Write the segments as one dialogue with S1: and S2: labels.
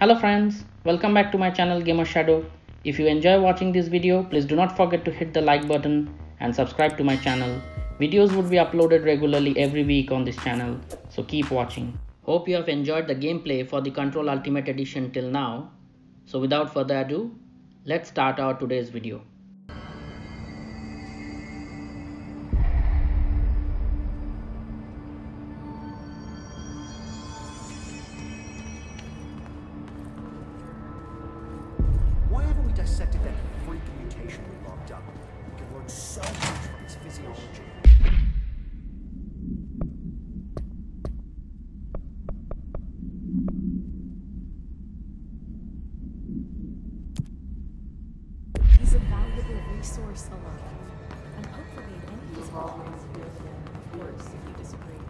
S1: Hello friends, welcome back to my channel GamerzShadow. If you enjoy watching this video, please do not forget to hit the like button and subscribe to my channel. Videos would be uploaded regularly every week on this channel, so keep watching. Hope you have enjoyed the gameplay for the Control Ultimate Edition till now. So without further ado, let's start our today's video.
S2: Why haven't we dissected that freak mutation we locked up? We can learn so much from its physiology.
S3: He's a valuable resource alive, and hopefully any of his worse if you disagree.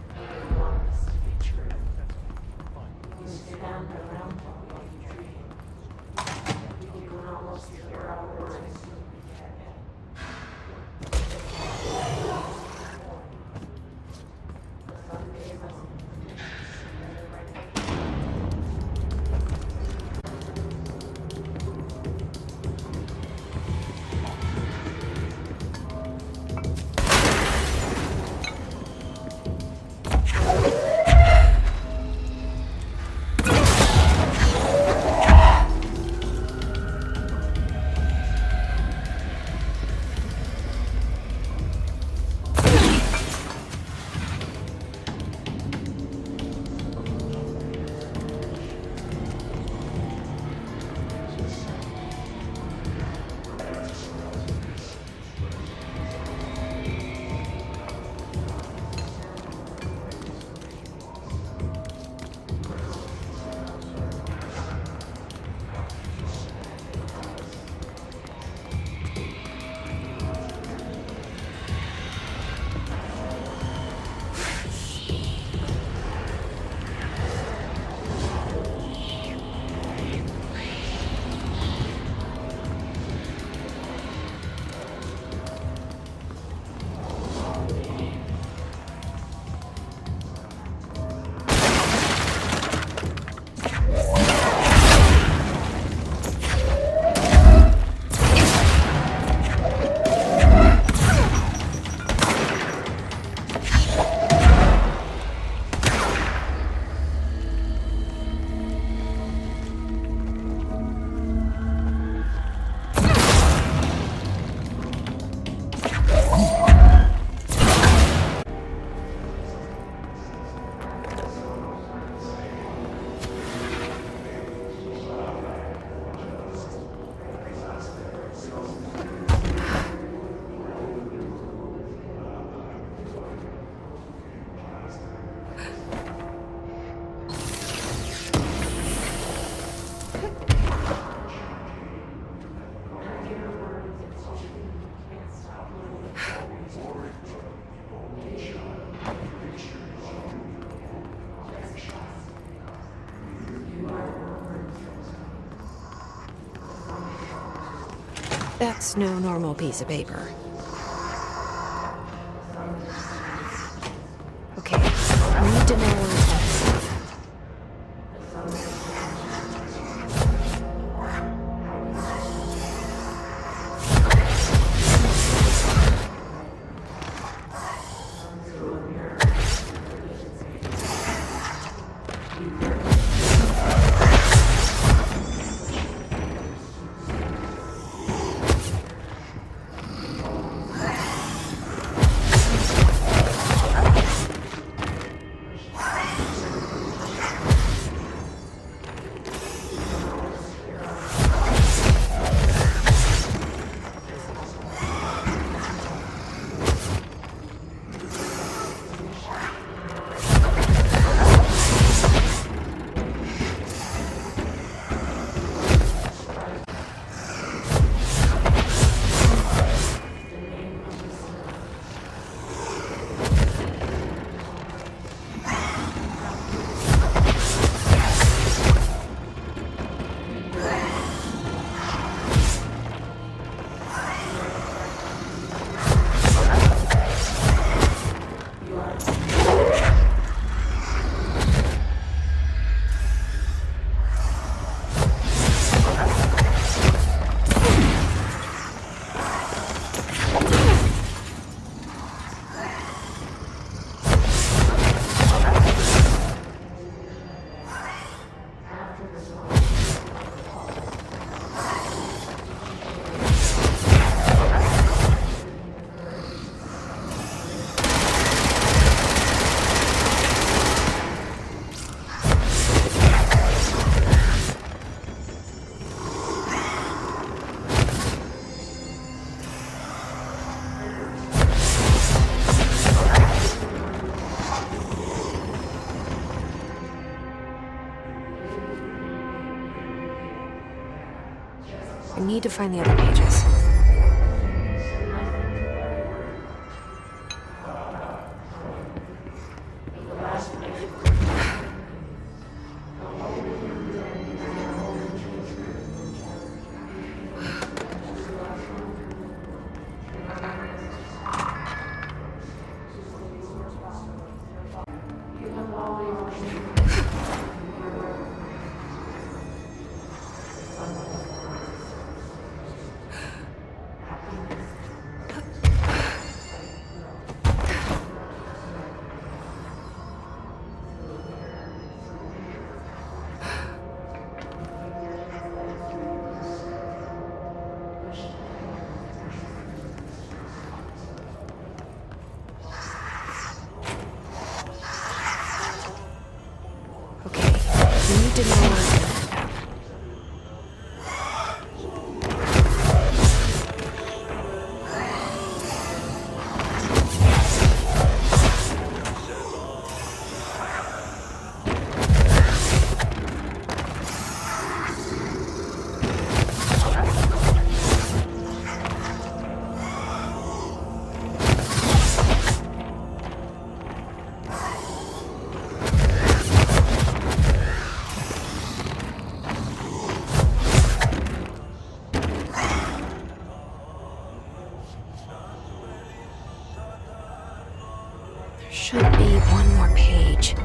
S4: That's no normal piece of paper. Okay, I need to know where that's. I need to find the other pages. To know where it's gonna end up. Should be one more page.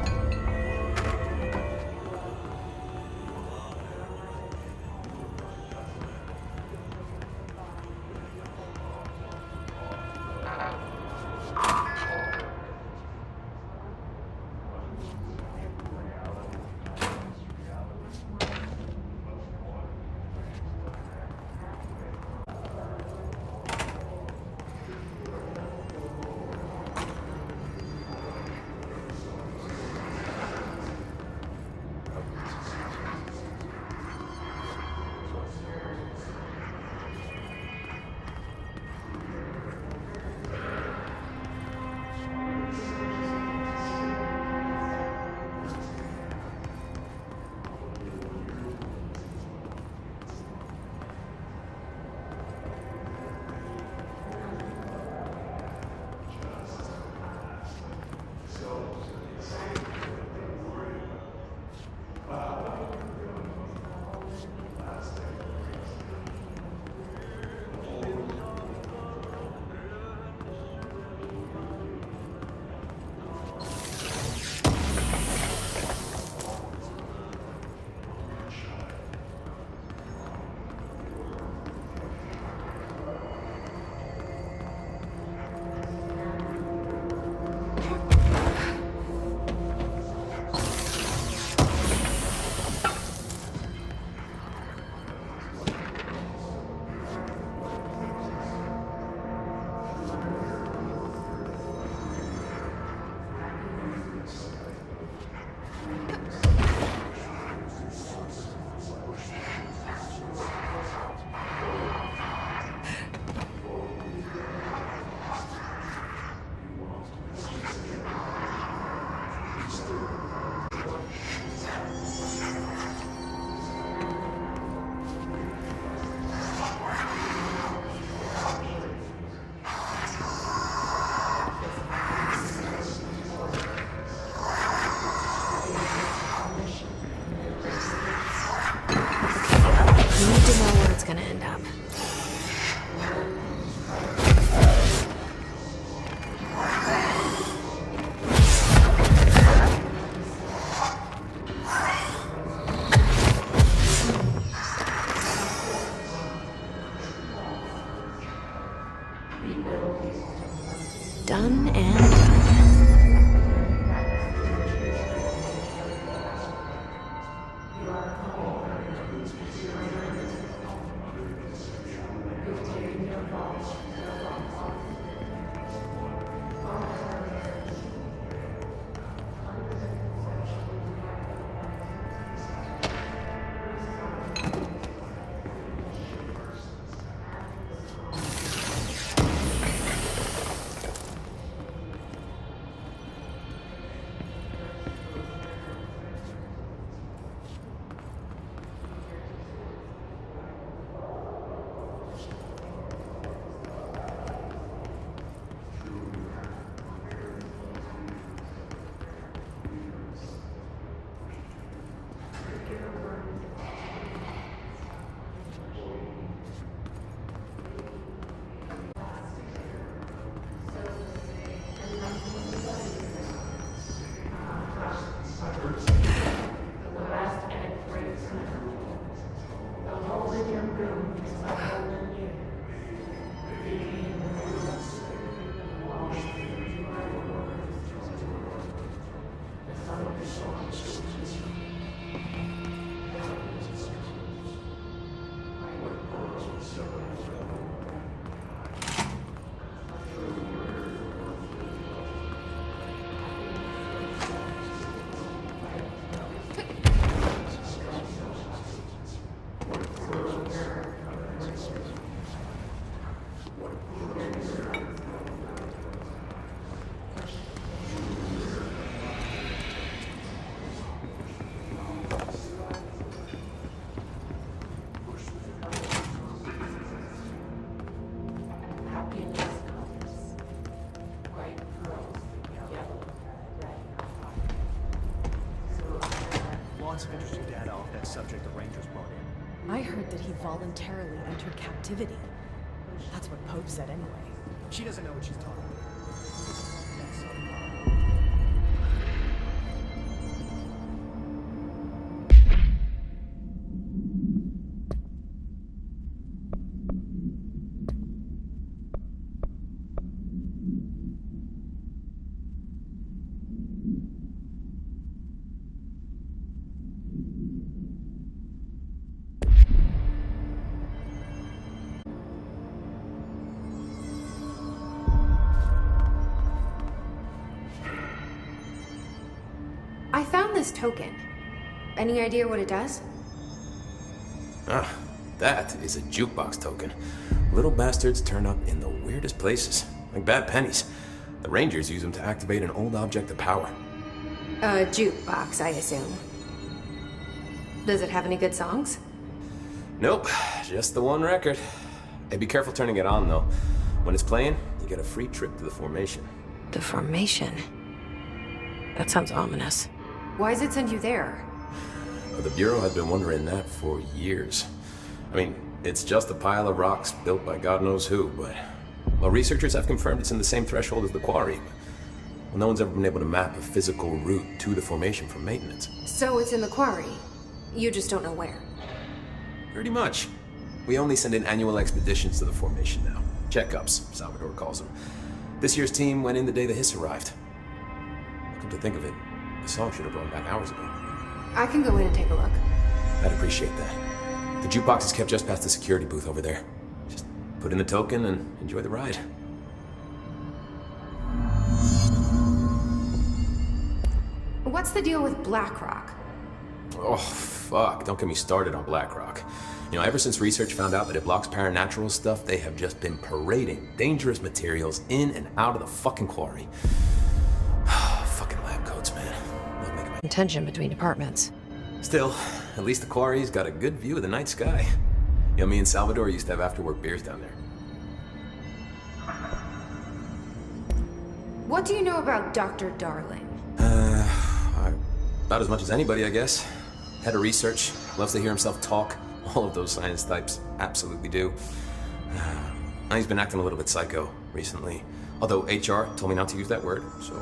S4: Gonna end up. Done and done.
S2: subject the Rangers brought in.
S3: I heard that he voluntarily entered captivity. That's what Pope said anyway.
S2: She doesn't know what she's talking about. That's not a problem.
S4: I found this token. Any idea what it does?
S5: Ah, that is a jukebox token. Little bastards turn up in the weirdest places, like bad pennies. The Rangers use them to activate an old object of power.
S4: A jukebox, I assume. Does it have any good songs?
S5: Nope, just the one record. Hey, be careful turning it on, though. When it's playing, you get a free trip to the formation.
S4: The formation. That sounds ominous. Why does it send you there?
S5: Well, the Bureau had been wondering that for years. I mean, it's just a pile of rocks built by God knows who, but... Well, researchers have confirmed it's in the same threshold as the quarry. Well, no one's ever been able to map a physical route to the formation for maintenance.
S4: So it's in the quarry. You just don't know where.
S5: Pretty much. We only send in annual expeditions to the formation now. Checkups, Salvador calls them. This year's team went in the day the hiss arrived. Come to think of it, the song should have brought back hours ago.
S4: I can go in and take a look.
S5: I'd appreciate that. The jukebox is kept just past the security booth over there. Just put in the token and enjoy the ride.
S4: What's the deal with BlackRock?
S5: Oh, fuck. Don't get me started on BlackRock. You know, ever since research found out that it blocks paranormal stuff, they have just been parading dangerous materials in and out of the fucking quarry. Fucking lab coats, man. They'll make my...
S4: Tension between departments.
S5: Still, at least the quarry's got a good view of the night sky. You know, me and Salvador used to have after-work beers down there.
S4: What do you know about Dr. Darling?
S5: About as much as anybody, I guess. Head of research, loves to hear himself talk. All of those science types absolutely do. He's been acting a little bit psycho recently. Although HR told me not to use that word, so...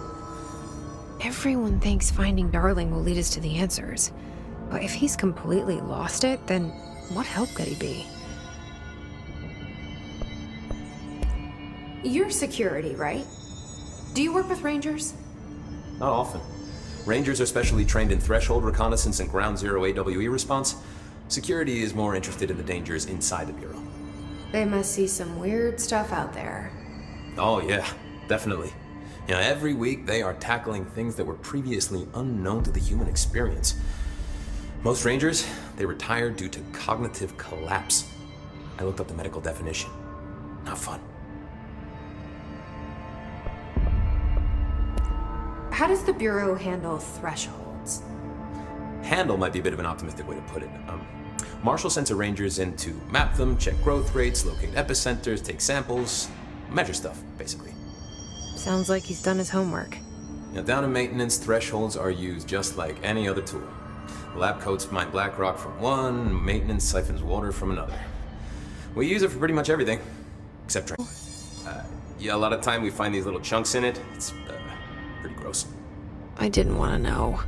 S4: Everyone thinks finding Darling will lead us to the answers. But if he's completely lost it, then what help could he be? You're security, right? Do you work with Rangers?
S5: Not often. Rangers are specially trained in threshold reconnaissance and ground zero AWE response. Security is more interested in the dangers inside the Bureau.
S4: They must see some weird stuff out there.
S5: Oh yeah, definitely. You know, every week they are tackling things that were previously unknown to the human experience. Most Rangers, they retire due to cognitive collapse. I looked up the medical definition. Not fun.
S4: How does the Bureau handle thresholds?
S5: Handle might be a bit of an optimistic way to put it. Marshall sends her Rangers in to map them, check growth rates, locate epicenters, take samples, measure stuff, basically.
S4: Sounds like he's done his homework.
S5: Now, down in maintenance, thresholds are used just like any other tool. Lab coats mine black rock from one, maintenance siphons water from another. We use it for pretty much everything, except training. Yeah, a lot of time we find these little chunks in it. It's pretty gross.
S4: I didn't want to know.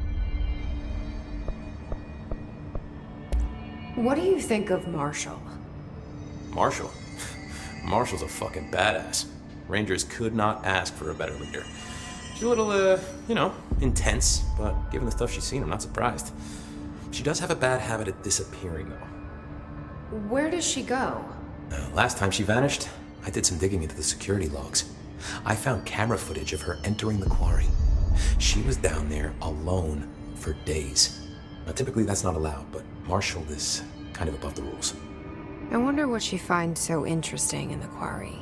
S4: What do you think of Marshall?
S5: Marshall? Marshall's a fucking badass. Rangers could not ask for a better leader. She's a little, intense, but given the stuff she's seen, I'm not surprised. She does have a bad habit of disappearing, though.
S4: Where does she go?
S5: Last time she vanished, I did some digging into the security logs. I found camera footage of her entering the quarry. She was down there alone for days. Now, typically that's not allowed, but Marshall is kind of above the rules.
S4: I wonder what she finds so interesting in the quarry.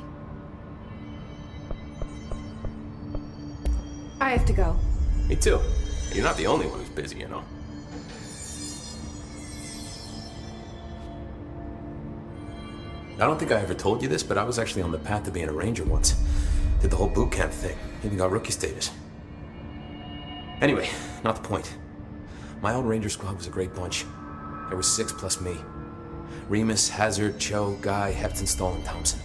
S4: I have to go.
S5: Me too. You're not the only one who's busy, you know. I don't think I ever told you this, but I was actually on the path to being a ranger once. Did the whole boot camp thing. Even got rookie status. Anyway, not the point. My old ranger squad was a great bunch. There was 6 plus me. Remus, Hazard, Cho, Guy, Heptonstall, and Thompson.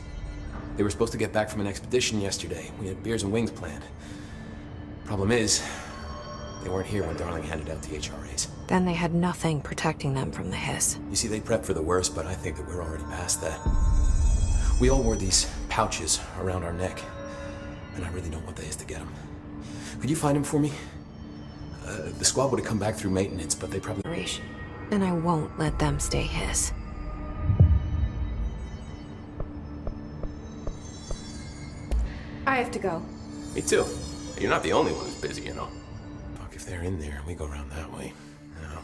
S5: They were supposed to get back from an expedition yesterday. We had beers and wings planned. Problem is, they weren't here when Darling handed out the HRAs.
S4: Then they had nothing protecting them from the hiss.
S5: You see, they prepped for the worst, but I think that we're already past that. We all wore these pouches around our neck, and I really don't want the hiss to get them. Could you find them for me? The squad would have come back through maintenance, but they probably...
S4: And I won't let them stay hiss. I have to go.
S5: Me too. You're not the only one who's busy, you know. Fuck, if they're in there, we go around that way. No.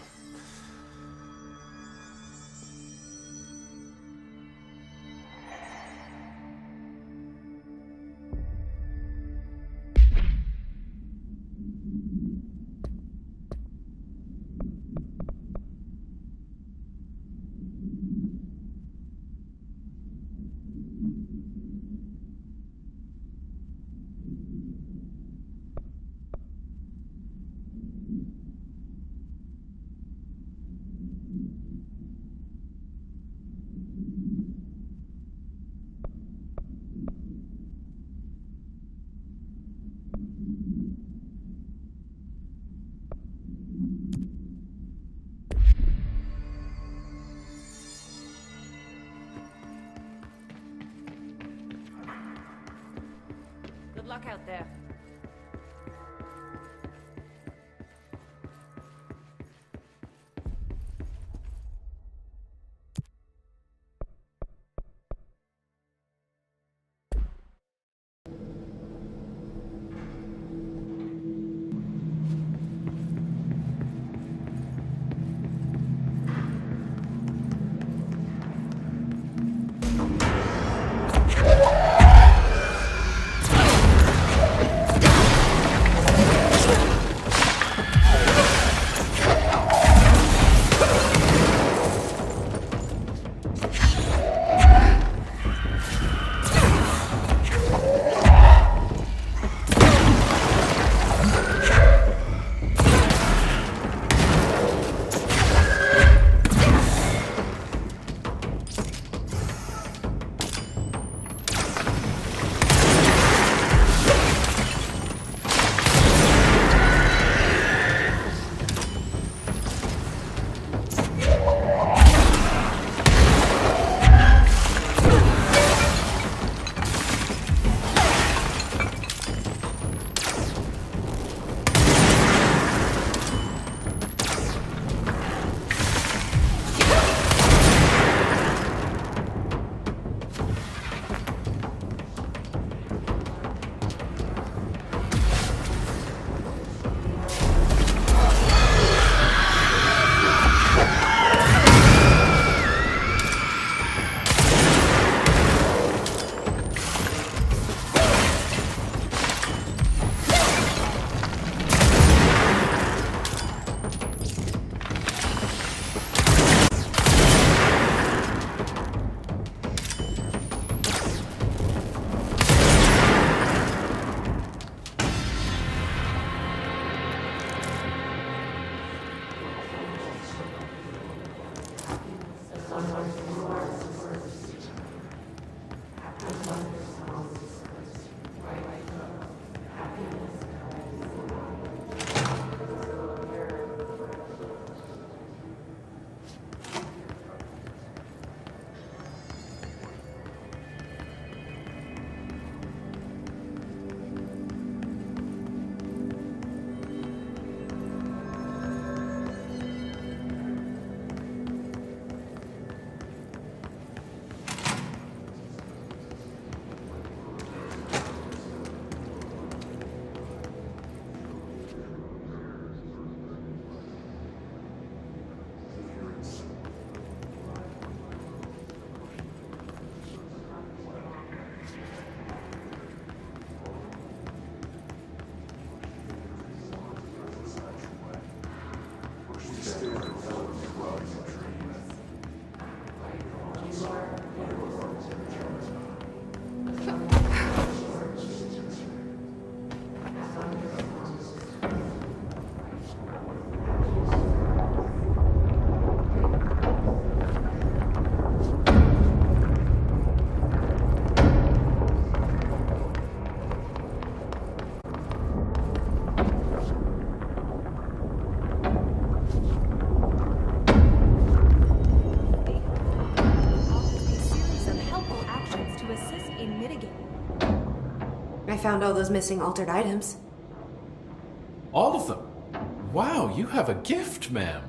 S6: Good luck out there. found all those missing altered items.
S7: All of them? Wow, you have a gift, ma'am.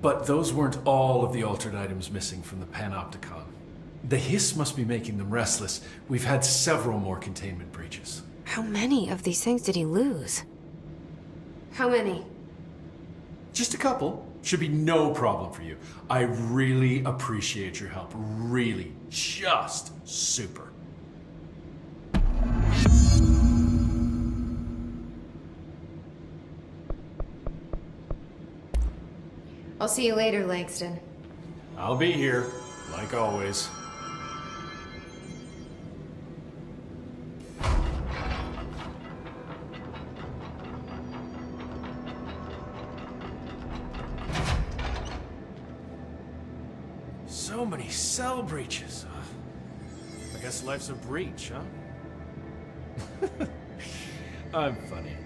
S7: But those weren't all of the altered items missing from the Panopticon. The hiss must be making them restless. We've had several more containment breaches.
S4: How many of these things did he lose?
S6: How many?
S7: Just a couple. Should be no problem for you. I really appreciate your help. Really. Just super.
S6: I'll see you later, Langston.
S7: I'll be here, like always. So many cell breaches. I guess life's a breach, huh? I'm funny.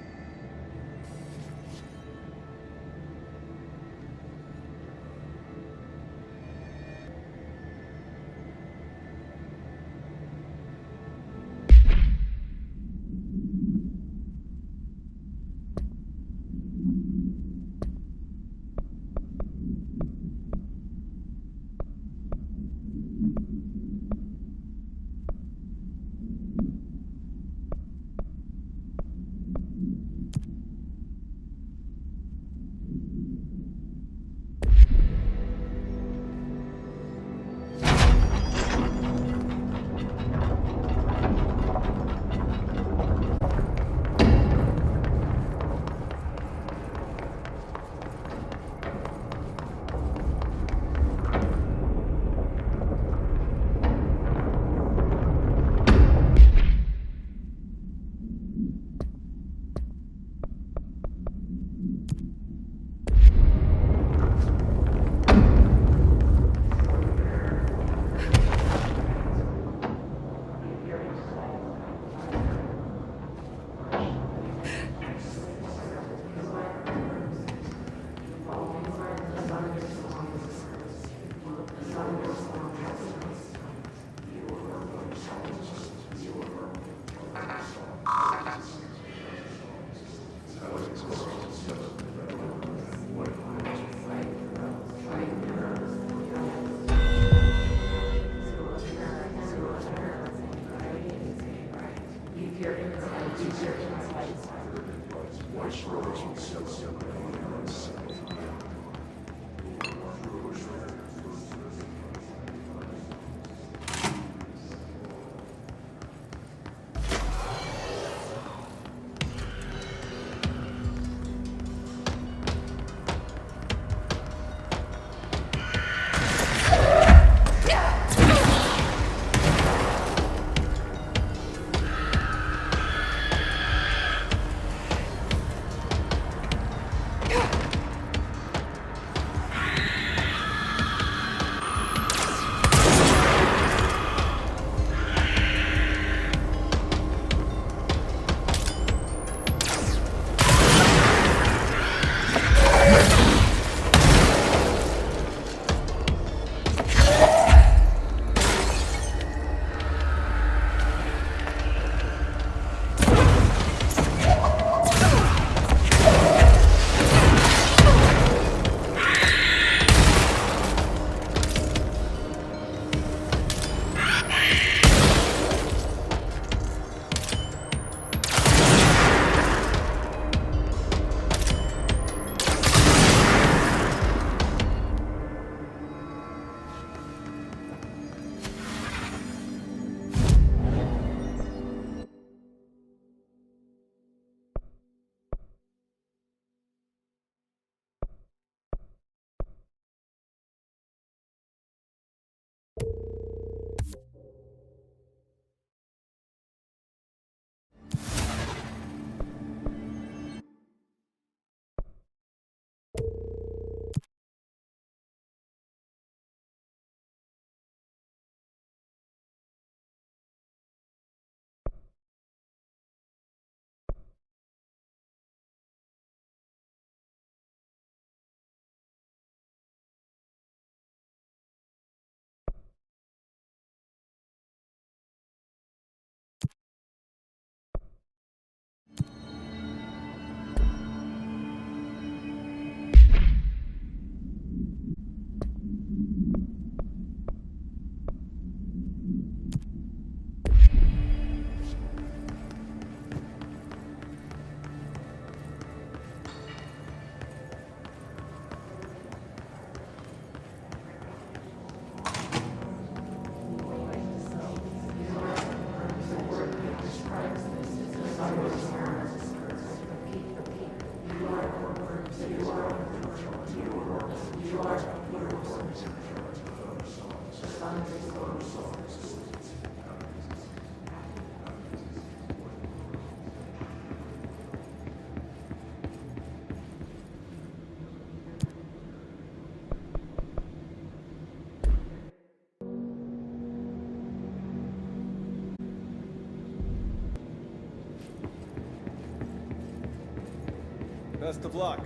S8: Best of luck.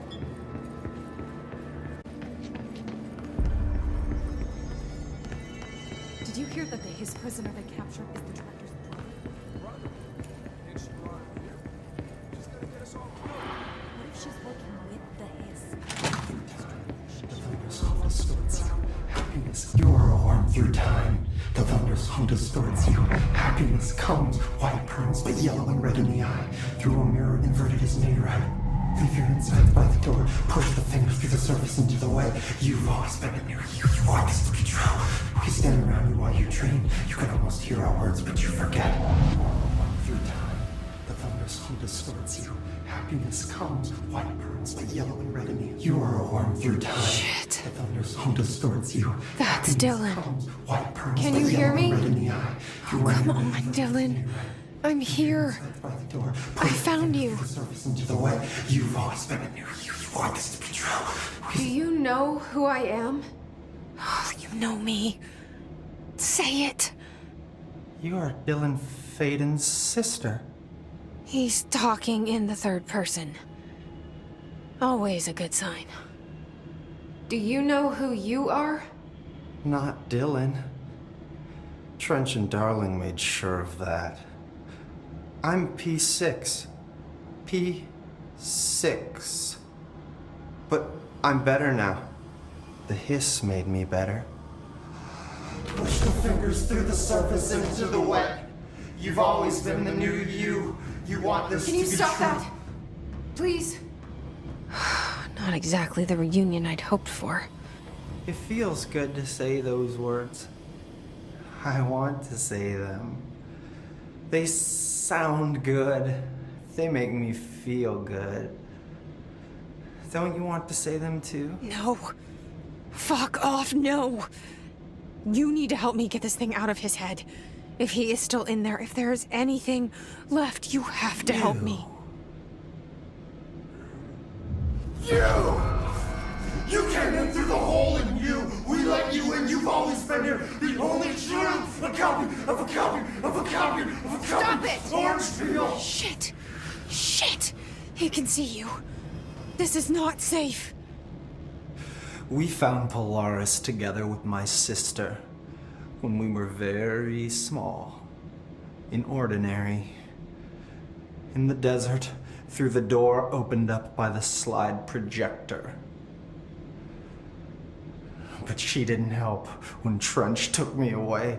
S3: Did you hear that the Hiss prisoner they captured is the director's brother? What if she's working with the Hiss?
S9: The thunder's hum distorts you. Happiness, you are a worm through time. The thunder's hum distorts you. Happiness comes, white pearls, but yellow and red in the eye. Through a mirror inverted is made right. If you're inside by the door, push the fingers through the surface into the way. You've always been in there. You want this to be true. We stand around you while you dream. You can almost hear our words, but you forget. Through time, the thunder's hum distorts you. Happiness comes, white pearls, but yellow and red in the eye. You are a worm through time.
S4: Shit.
S9: The thunder's hum distorts you.
S4: That's Dylan.
S9: Comes, white pearls,
S4: Can
S9: but
S4: you hear
S9: yellow and
S4: me?
S9: red in the eye.
S4: Oh, come on, Dylan. I'm here. I found you.
S9: The surface into the way. You've always been in there. You want this to be true.
S6: Do you know who I am?
S4: Oh, you know me. Say it.
S9: You are Dylan Faden's sister.
S4: He's talking in the third person. Always a good sign.
S6: Do you know who you are?
S9: Not Dylan. Trench and Darling made sure of that. I'm P6. P6. But I'm better now. The hiss made me better. Push the fingers through the surface into the wet. You've always been the new you. You want this
S6: Can
S9: to
S6: you
S9: be
S6: stop
S9: true.
S6: that? Please.
S4: Not exactly the reunion I'd hoped for.
S9: It feels good to say those words. I want to say them. They sound good. They make me feel good. Don't you want to say them too?
S4: No. Fuck off, no. You need to help me get this thing out of his head. If he is still in there, if there is anything left, you have to help me.
S9: You came in through the hole in you. We let you in. You've always been here. The only truth. A copy of a copy of a copy of a copy.
S6: Stop it!
S9: Orange peel.
S4: Shit. Shit. He can see you. This is not safe.
S9: We found Polaris together with my sister when we were very small. In Ordinary. In the desert, through the door opened up by the slide projector. But she didn't help when Trench took me away.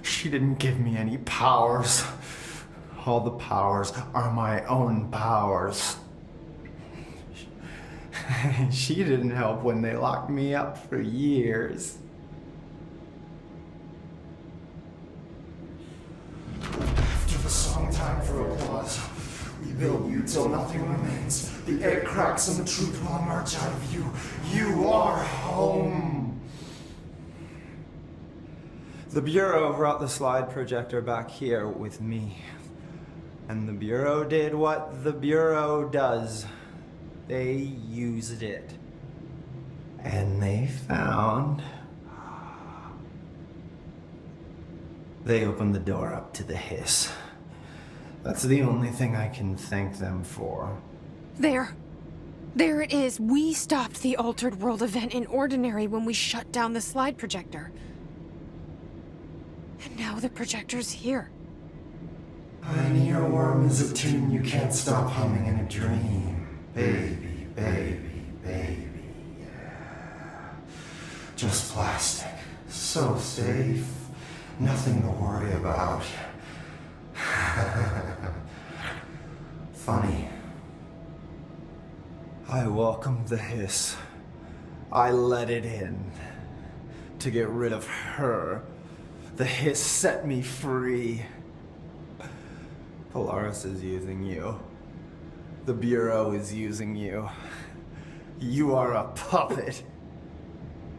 S9: She didn't give me any powers. All the powers are my own powers. She didn't help when they locked me up for years. After the song time for applause, we build you till nothing remains. The air cracks and the truth will emerge out of you. You are home. The Bureau brought the slide projector back here with me. And the Bureau did what the Bureau does. They used it. And they found... They opened the door up to the hiss. That's the only thing I can thank them for.
S4: There. There it is. We stopped the Altered World event in Ordinary when we shut down the slide projector. And now the projector's here.
S9: An earworm is a tune you can't stop humming in a dream. Baby, baby, baby, yeah. Just plastic. So safe. Nothing to worry about. Funny. I welcomed the hiss. I let it in. To get rid of her. The hiss set me free. Polaris is using you. The Bureau is using you. You are a puppet.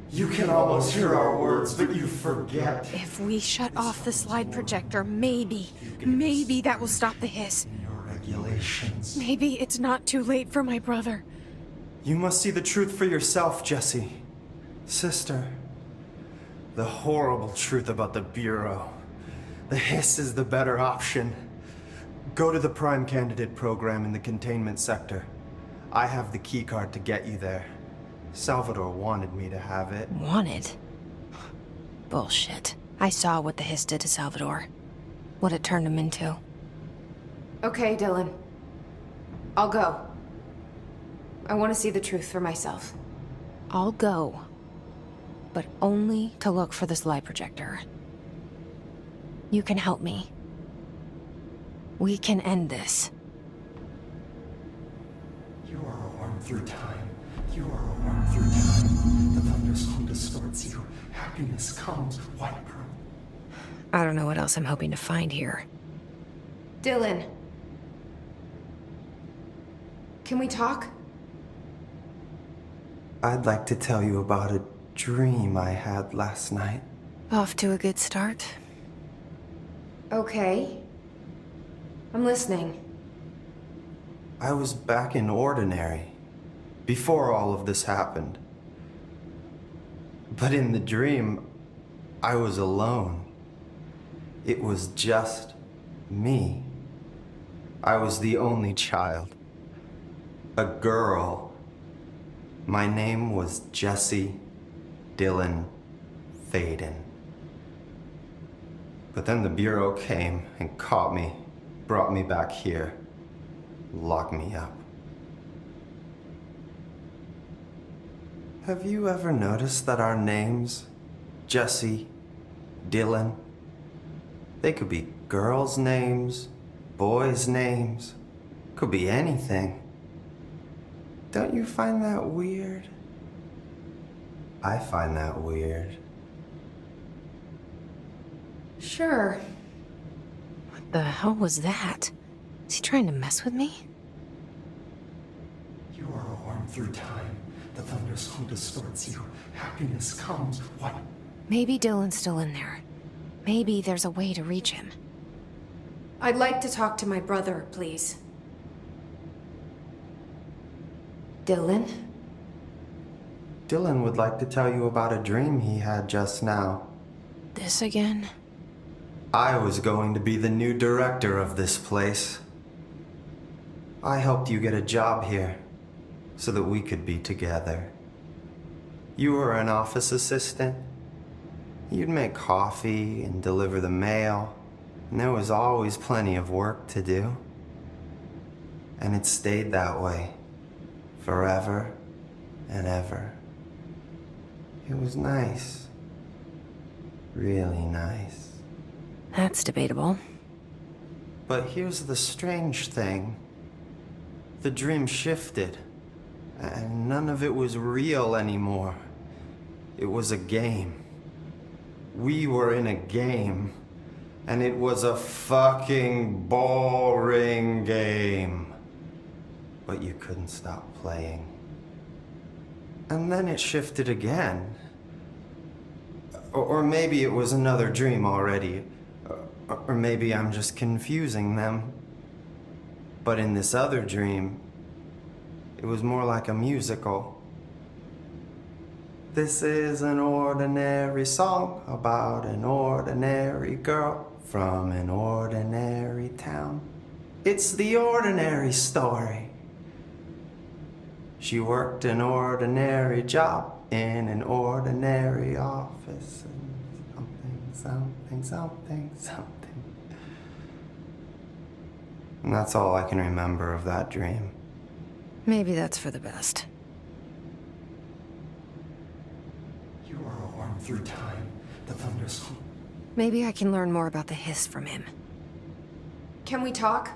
S9: You can almost hear our words, but you forget.
S4: If we shut off the slide projector, maybe that will stop the hiss.
S9: Your regulations.
S4: Maybe it's not too late for my brother.
S9: You must see the truth for yourself, Jesse. Sister. The horrible truth about the Bureau. The hiss is the better option. Go to the Prime Candidate program in the containment sector. I have the keycard to get you there. Salvador wanted me to have it.
S4: Wanted? Bullshit. I saw what the hiss did to Salvador. What it turned him into.
S6: Okay, Dylan. I'll go. I want to see the truth for myself.
S4: I'll go. But only to look for this lie projector. You can help me. We can end this.
S9: You are a worm through time. You are a worm through time. The thunderstorm distorts you. Happiness comes, white pearl.
S4: I don't know what else I'm hoping to find here.
S6: Dylan. Can we talk?
S9: I'd like to tell you about a dream I had last night.
S4: Off to a good start.
S6: Okay. I'm listening.
S9: I was back in Ordinary, before all of this happened. But in the dream, I was alone. It was just me. I was the only child. A girl. My name was Jesse Dylan Faden. But then the Bureau came and caught me, brought me back here, locked me up. Have you ever noticed that our names, Jesse, Dylan, they could be girls' names, boys' names, could be anything. Don't you find that weird? I find that weird.
S6: Sure.
S4: What the hell was that? Is he trying to mess with me?
S9: You are a worm through time. The thunderstorm distorts you. Happiness comes, white.
S4: Maybe Dylan's still in there. Maybe there's a way to reach him.
S6: I'd like to talk to my brother, please. Dylan?
S9: Dylan would like to tell you about a dream he had just now.
S4: This again?
S9: I was going to be the new director of this place. I helped you get a job here, so that we could be together. You were an office assistant. You'd make coffee and deliver the mail, and there was always plenty of work to do. And it stayed that way, forever and ever. It was nice. Really nice.
S4: That's debatable.
S9: But here's the strange thing. The dream shifted, and none of it was real anymore. It was a game. We were in a game, and it was a fucking boring game. But you couldn't stop playing. And then it shifted again. Or maybe it was another dream already. Or maybe I'm just confusing them. But in this other dream, it was more like a musical. This is an ordinary song about an ordinary girl from an ordinary town. It's the ordinary story. She worked an ordinary job in an ordinary office. And something. And that's all I can remember of that dream.
S4: Maybe that's for the best.
S9: You are a worm through time. The thunderstorm.
S4: Maybe I can learn more about the hiss from him.
S6: Can we talk?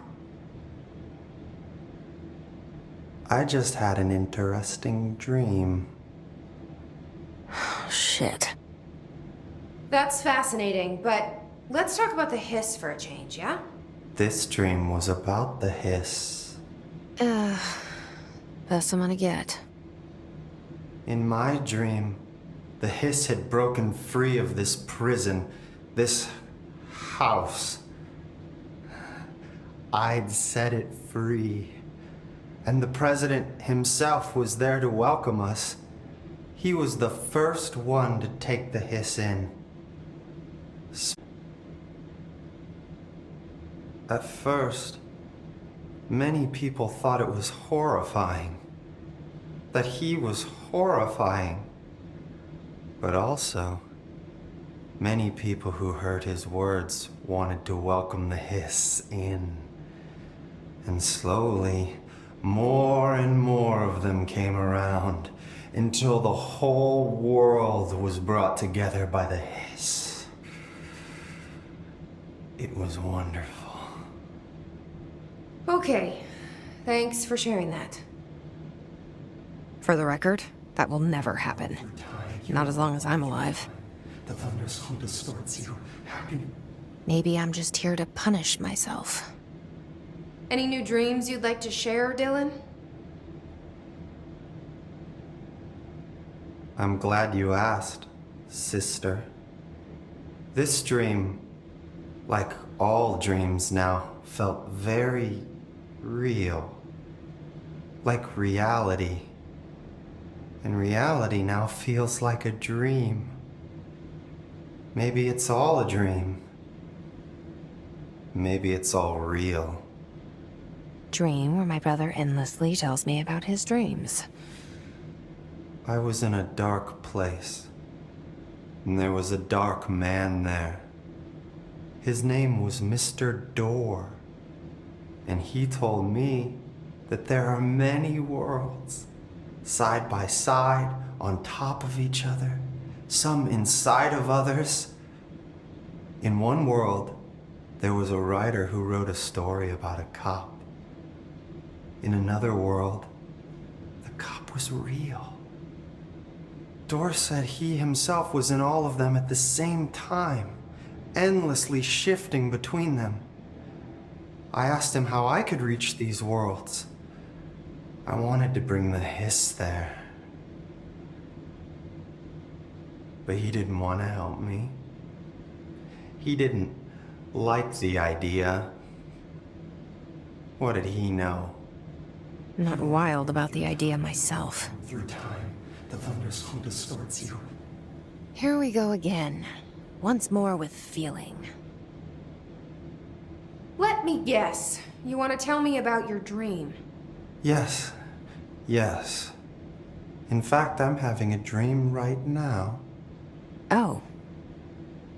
S9: I just had an interesting dream.
S4: Oh, shit.
S6: That's fascinating, but let's talk about the hiss for a change, yeah?
S9: This dream was about the hiss.
S4: Best I'm gonna get.
S9: In my dream, the hiss had broken free of this prison, this house. I'd set it free. And the president himself was there to welcome us. He was the first one to take the hiss in. At first, many people thought it was horrifying. that he was horrifying. But also, many people who heard his words wanted to welcome the hiss in. And slowly, more and more of them came around until the whole world was brought together by the hiss. It was wonderful.
S6: Okay. Thanks for sharing that.
S4: For the record, that will never happen. Not as long as I'm alive.
S9: The thunder song distorts you.
S4: Maybe I'm just here to punish myself.
S6: Any new dreams you'd like to share, Dylan?
S9: I'm glad you asked, sister. This dream, like all dreams now, felt very real. Like reality. And reality now feels like a dream. Maybe it's all a dream. Maybe it's all real.
S4: Dream where my brother endlessly tells me about his dreams.
S9: I was in a dark place, and there was a dark man there. His name was Mr. Door, and he told me that there are many worlds, side by side, on top of each other, some inside of others. In one world, there was a writer who wrote a story about a cop. In another world, the cop was real. Door said he himself was in all of them at the same time, endlessly shifting between them. I asked him how I could reach these worlds. I wanted to bring the hiss there. But he didn't want to help me. He didn't like the idea. What did he know?
S4: Not wild about the idea myself.
S9: Through time, the thunder song distorts you.
S4: Here we go again. Once more with feeling.
S6: Let me guess. You want to tell me about your dream?
S9: Yes. Yes. In fact, I'm having a dream right now.
S4: Oh.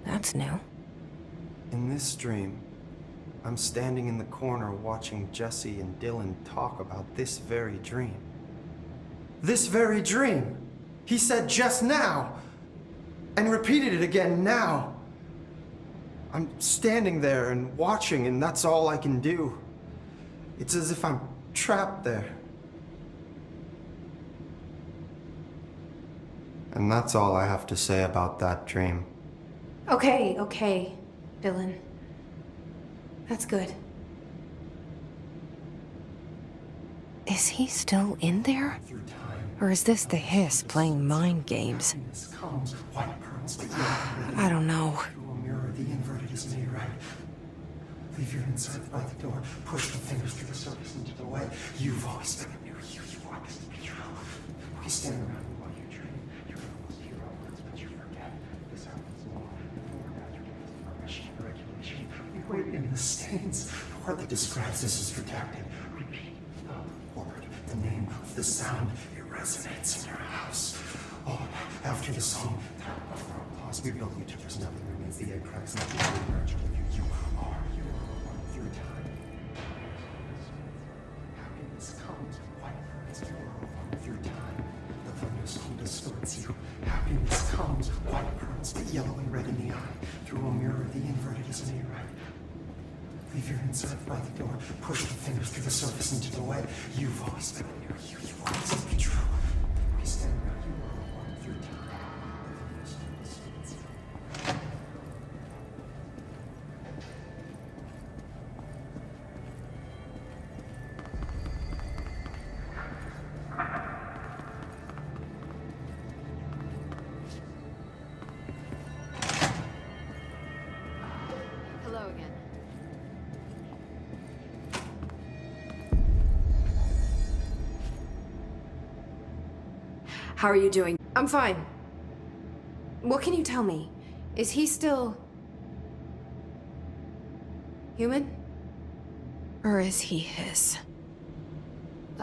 S4: That's new.
S9: In this dream, I'm standing in the corner watching Jesse and Dylan talk about this very dream. This very dream! He said just now! And repeated it again now! I'm standing there and watching, and that's all I can do. It's as if I'm trapped there. And that's all I have to say about that dream.
S6: Okay, Dylan. That's good.
S4: Is he still in there? Or is this the hiss playing mind games? I don't know.
S9: The inverted is made right. Leave your inside by the door. Push the fingers through the surface into the way. You've always been a new you. You always been true. We stand around you while you dream. You're almost hero words, but you forget. This happens more for machine regulation. We wait in the stains. Hardly describes this as redacted. Repeat the word, the name of the sound. It resonates in your house. Oh, after the song, we build each other's nothing remains. The egg cracks and the branch of you. You are one through time. Happiness comes, white burns, you are one through time. The thunder song distorts you. Happiness comes, white burns, but yellow and red in the eye. Through a mirror, the inverted is made right. Leave your inside by the door. Push the fingers through the surface into the way. You've always been near you. You always be true. We stand around. You are one through time.
S6: Hello again. How are you doing? I'm fine. What can you tell me? Is he still... human?
S4: Or is he his?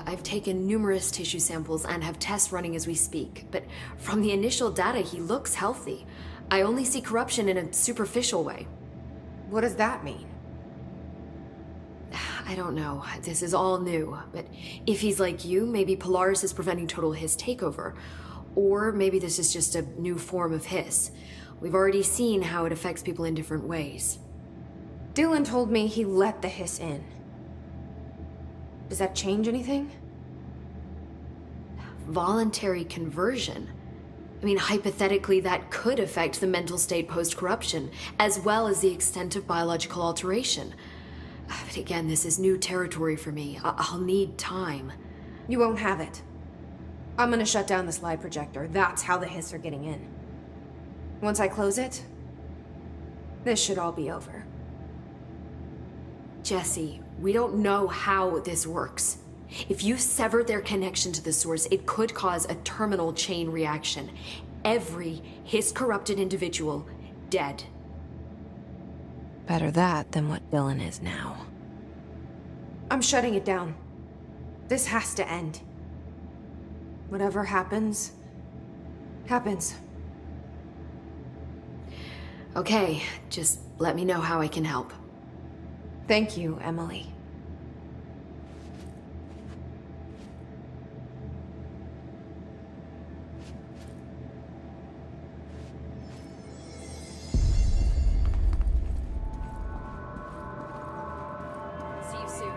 S8: I've taken numerous tissue samples and have tests running as we speak, but from the initial data, he looks healthy. I only see corruption in a superficial way.
S6: What does that mean?
S8: I don't know. This is all new, but if he's like you, maybe Polaris is preventing total Hiss takeover. Or maybe this is just a new form of Hiss. We've already seen how it affects people in different ways.
S6: Dylan told me he let the hiss in. Does that change anything?
S8: Voluntary conversion. I mean, hypothetically, that could affect the mental state post-corruption, as well as the extent of biological alteration. But again, this is new territory for me. I'll need time.
S6: You won't have it. I'm gonna shut down the slide projector. That's how the hiss are getting in. Once I close it, this should all be over.
S8: Jesse, we don't know how this works. If you sever their connection to the source, it could cause a terminal chain reaction. Every Hiss-corrupted individual dead.
S4: Better that than what Dylan is now.
S6: I'm shutting it down. This has to end. Whatever happens, happens.
S8: Okay, just let me know how I can help.
S6: Thank you, Emily.
S8: See you soon.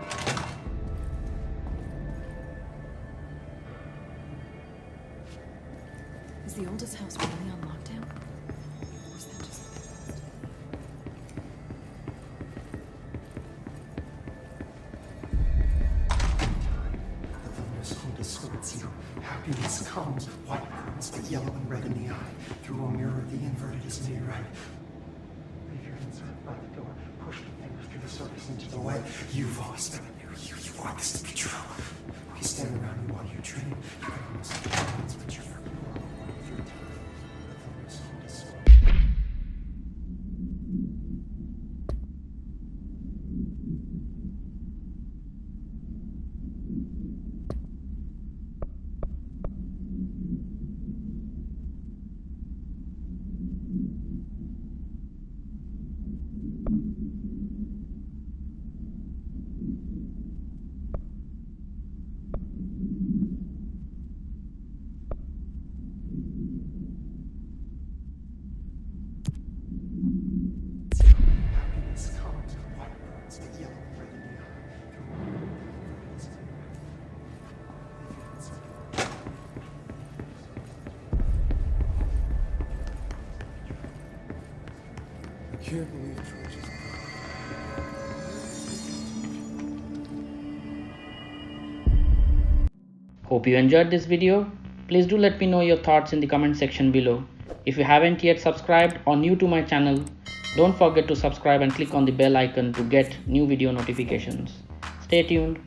S3: Is the oldest house really on lockdown? Or is that just...
S9: The thunder's home distorts you. Happiness comes, white burns, but yellow and red in the eye. Through a mirror, the inverted is made right. Leave your inside by the door. Push the fingers through the surface into the way. You've always been a mirror. You want this to be true. We stand around you while you dream. You can almost dreams, but you're not normal. Through time, the thunder's home distorts. Happiness comes, white burns, but yellow and red in the eye. Through a mirror, the inverted is made right. Leave your inside.
S10: I can't believe George is...
S1: Hope you enjoyed this video. Please do let me know your thoughts in the comment section below. If you haven't yet subscribed or new to my channel, don't forget to subscribe and click on the bell icon to get new video notifications. Stay tuned.